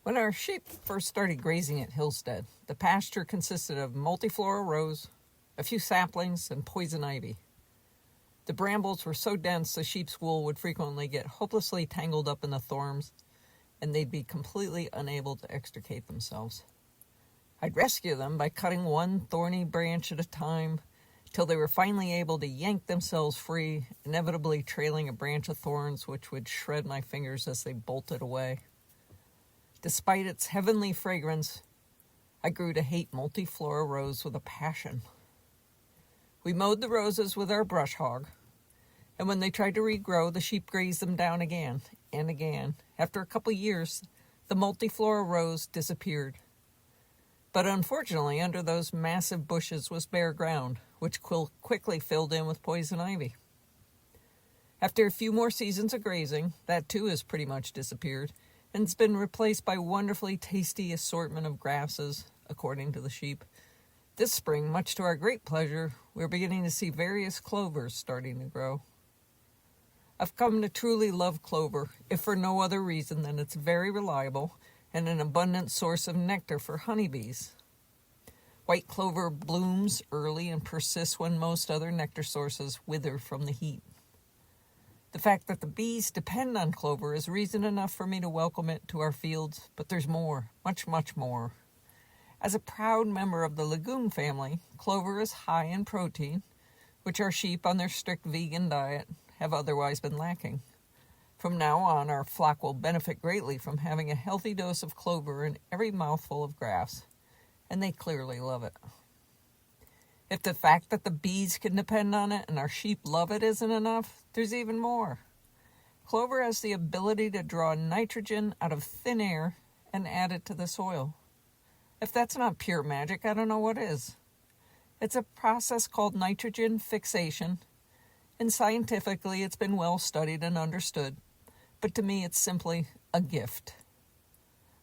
When our sheep first started grazing at Hill-Stead, the pasture consisted of multiflora rows, a few saplings, and poison ivy. The brambles were so dense the sheep's wool would frequently get hopelessly tangled up in the thorns, and they'd be completely unable to extricate themselves. I'd rescue them by cutting one thorny branch at a time till they were finally able to yank themselves free, inevitably trailing a branch of thorns which would shred my fingers as they bolted away. Despite its heavenly fragrance, I grew to hate multiflora rows with a passion. We mowed the roses with our brush hog, and when they tried to regrow, the sheep grazed them down again and again. After a couple years, the multiflora rows disappeared. But unfortunately, under those massive bushes was bare ground, which quickly filled in with poison ivy. After a few more seasons of grazing, that too has pretty much disappeared, and it's been replaced by wonderfully tasty assortment of grasses, according to the sheep. This spring, much to our great pleasure, we're beginning to see various clovers starting to grow. I've come to truly love clover, if for no other reason than it's very reliable and an abundant source of nectar for honeybees. White clover blooms early and persists when most other nectar sources wither from the heat. The fact that the bees depend on clover is reason enough for me to welcome it to our fields, but there's more, much, much more. As a proud member of the legume family, clover is high in protein, which our sheep on their strict vegan diet have otherwise been lacking. From now on, our flock will benefit greatly from having a healthy dose of clover in every mouthful of grass, and they clearly love it. If the fact that the bees can depend on it and our sheep love it isn't enough, there's even more. Clover has the ability to draw nitrogen out of thin air and add it to the soil. If that's not pure magic, I don't know what is. It's a process called nitrogen fixation, and scientifically it's been well studied and understood, but to me it's simply a gift.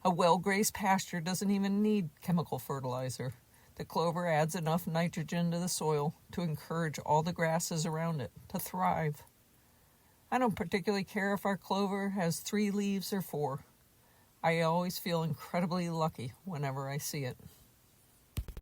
A well-grazed pasture doesn't even need chemical fertilizer. The clover adds enough nitrogen to the soil to encourage all the grasses around it to thrive. I don't particularly care if our clover has 3 leaves or 4. I always feel incredibly lucky whenever I see it.